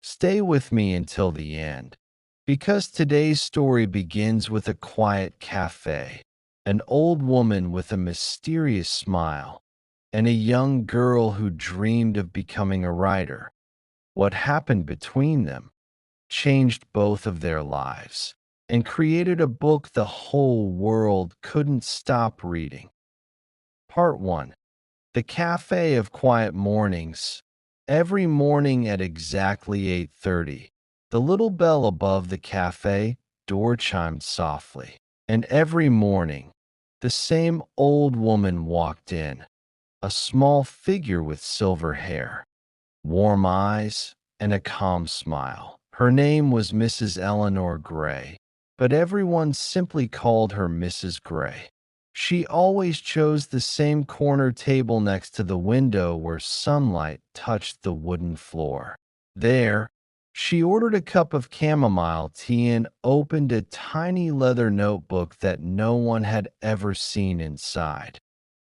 Stay with me until the end, because today's story begins with a quiet cafe, an old woman with a mysterious smile, and a young girl who dreamed of becoming a writer. What happened between them changed both of their lives and created a book the whole world couldn't stop reading. Part 1. The Cafe of Quiet Mornings. Every morning at exactly 8:30, the little bell above the cafe door chimed softly. And every morning, the same old woman walked in, a small figure with silver hair, warm eyes, and a calm smile. Her name was Mrs. Eleanor Gray, but everyone simply called her Mrs. Gray. She always chose the same corner table next to the window where sunlight touched the wooden floor. There, she ordered a cup of chamomile tea and opened a tiny leather notebook that no one had ever seen inside.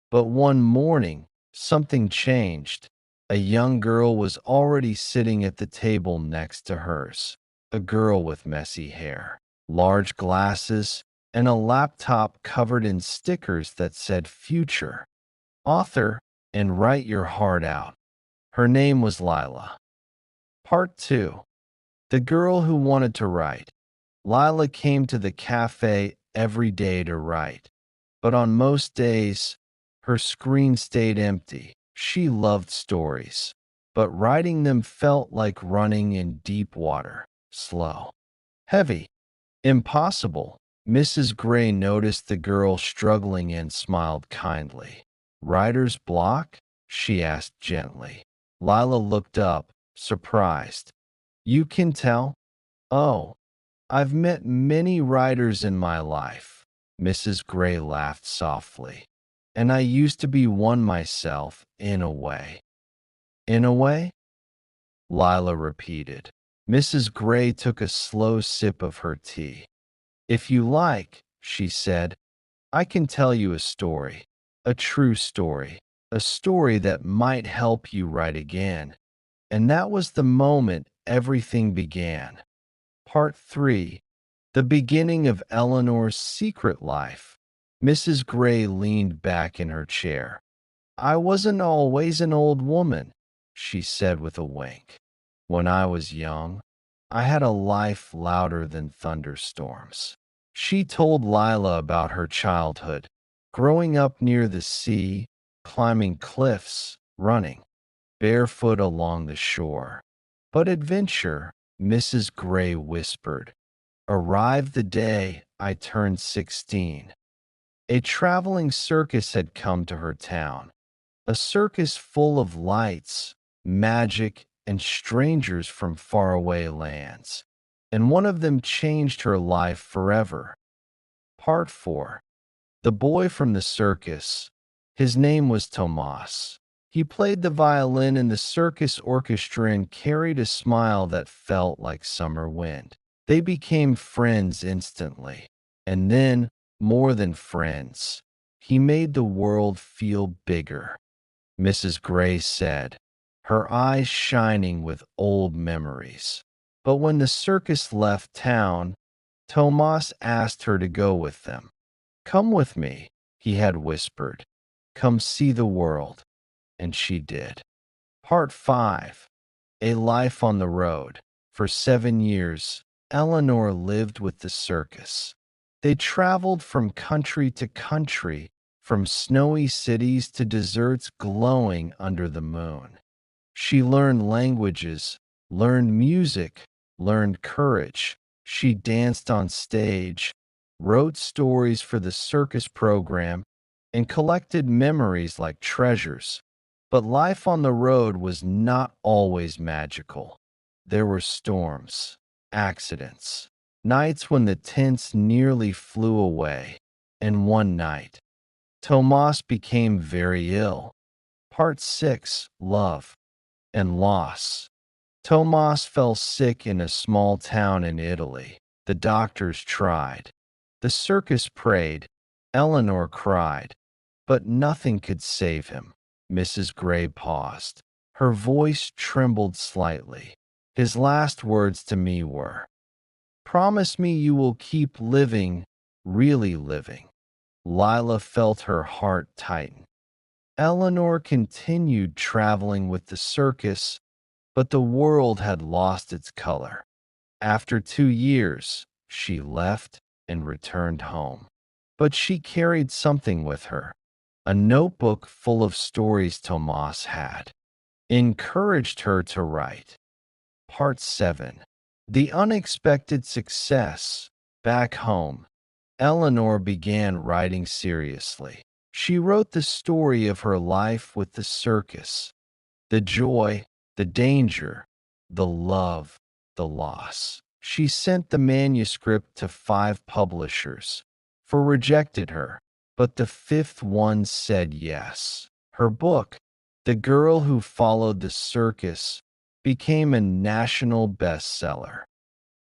But one morning, something changed. A young girl was already sitting at the table next to hers, a girl with messy hair, large glasses, and a laptop covered in stickers that said future, author, and write your heart out. Her name was Lila. Part 2. The girl who wanted to write. Lila came to the cafe every day to write, but on most days, her screen stayed empty. She loved stories, but writing them felt like running in deep water, slow, heavy, impossible. Mrs. Gray noticed the girl struggling and smiled kindly. Writer's block? She asked gently. Lila looked up, surprised. You can tell? Oh, I've met many writers in my life. Mrs. Gray laughed softly. And I used to be one myself, in a way. In a way? Lila repeated. Mrs. Gray took a slow sip of her tea. If you like, she said, I can tell you a story, a true story, a story that might help you write again. And that was the moment everything began. Part 3. The beginning of Eleanor's secret life. Mrs. Gray leaned back in her chair. I wasn't always an old woman, she said with a wink. When I was young, I had a life louder than thunderstorms. She told Lila about her childhood, growing up near the sea, climbing cliffs, running barefoot along the shore. But adventure, Mrs. Gray whispered, arrived the day I turned 16. A traveling circus had come to her town, a circus full of lights, magic, and strangers from faraway lands, and one of them changed her life forever. Part 4. The boy from the circus. His name was Tomas. He played the violin in the circus orchestra and carried a smile that felt like summer wind. They became friends instantly, and then, more than friends, he made the world feel bigger. Mrs. Gray said, her eyes shining with old memories. But when the circus left town, Tomas asked her to go with them. Come with me, he had whispered. Come see the world. And she did. Part 5. A life on the road. For 7 years, Eleanor lived with the circus. They traveled from country to country, from snowy cities to deserts glowing under the moon. She learned languages, learned music, learned courage. She danced on stage, wrote stories for the circus program, and collected memories like treasures. But life on the road was not always magical. There were storms, accidents, nights when the tents nearly flew away, and one night, Tomas became very ill. Part 6. Love and Loss. Tomas fell sick in a small town in Italy. The doctors tried. The circus prayed. Eleanor cried. But nothing could save him. Mrs. Gray paused. Her voice trembled slightly. His last words to me were, "Promise me you will keep living, really living." Lila felt her heart tighten. Eleanor continued traveling with the circus, but the world had lost its color. After 2 years, she left and returned home. But she carried something with her, a notebook full of stories Tomas had encouraged her to write. Part 7. The Unexpected Success. Back home, Eleanor began writing seriously. She wrote the story of her life with the circus, the joy, the danger, the love, the loss. She sent the manuscript to 5 publishers, 4 rejected her, but the 5th one said yes. Her book, The Girl Who Followed the Circus, became a national bestseller,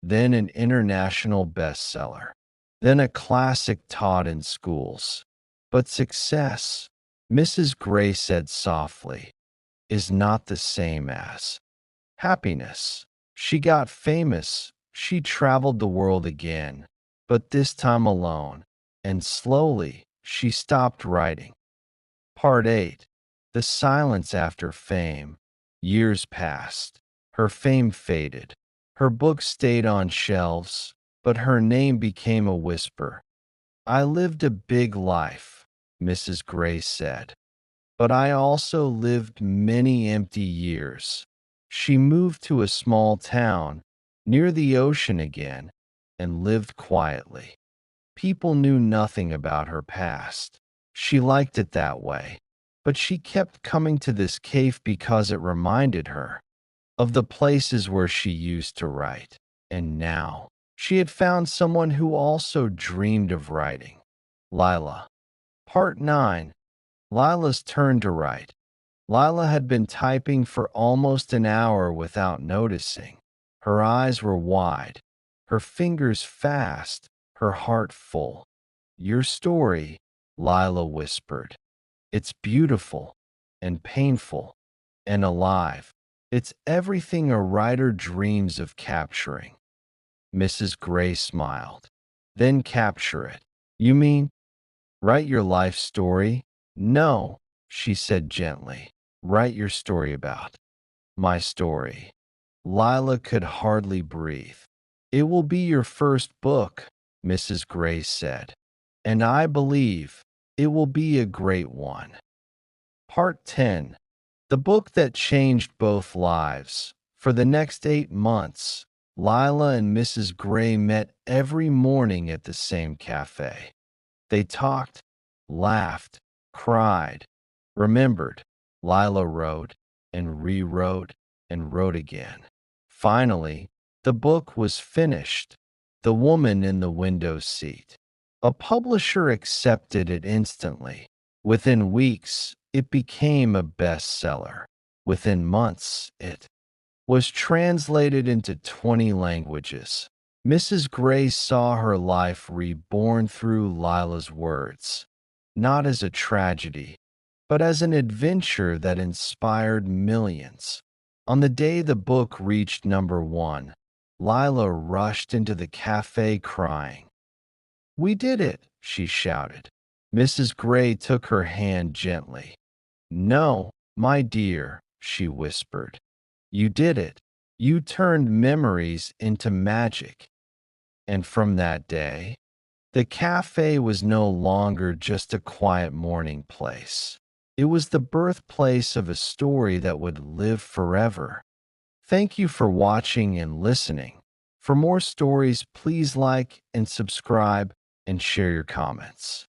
then an international bestseller, then a classic taught in schools. But success, Mrs. Gray said softly, is not the same as happiness. She got famous, she traveled the world again, but this time alone, and slowly she stopped writing. Part 8. The Silence After Fame. Years passed. Her fame faded. Her books stayed on shelves, but her name became a whisper. "I lived a big life," Mrs. Gray said, "but I also lived many empty years." She moved to a small town near the ocean again and lived quietly. People knew nothing about her past. She liked it that way, but she kept coming to this cave because it reminded her of the places where she used to write. And now, she had found someone who also dreamed of writing. Lila. Part 9. Lila's turn to write. Lila had been typing for almost an hour without noticing. Her eyes were wide, her fingers fast, her heart full. "Your story," Lila whispered. "It's beautiful and painful and alive. It's everything a writer dreams of capturing." Mrs. Gray smiled. "Then capture it. You mean write your life story?" "No," she said gently. "Write your story about my story." Lila could hardly breathe. "It will be your first book," Mrs. Gray said, "and I believe it will be a great one." Part 10. The book that changed both lives. For the next 8 months, Lila and Mrs. Gray met every morning at the same cafe. They talked, laughed, cried, remembered. Lila wrote and rewrote and wrote again. Finally, the book was finished. The Woman in the Window Seat. A publisher accepted it instantly. Within weeks, it became a bestseller. Within months, it was translated into 20 languages. Mrs. Gray saw her life reborn through Lila's words, not as a tragedy, but as an adventure that inspired millions. On the day the book reached #1, Lila rushed into the cafe crying. "We did it!" she shouted. Mrs. Gray took her hand gently. "No, my dear," she whispered. "You did it. You turned memories into magic." And from that day, the cafe was no longer just a quiet morning place. It was the birthplace of a story that would live forever. Thank you for watching and listening. For more stories, please like and subscribe and share your comments.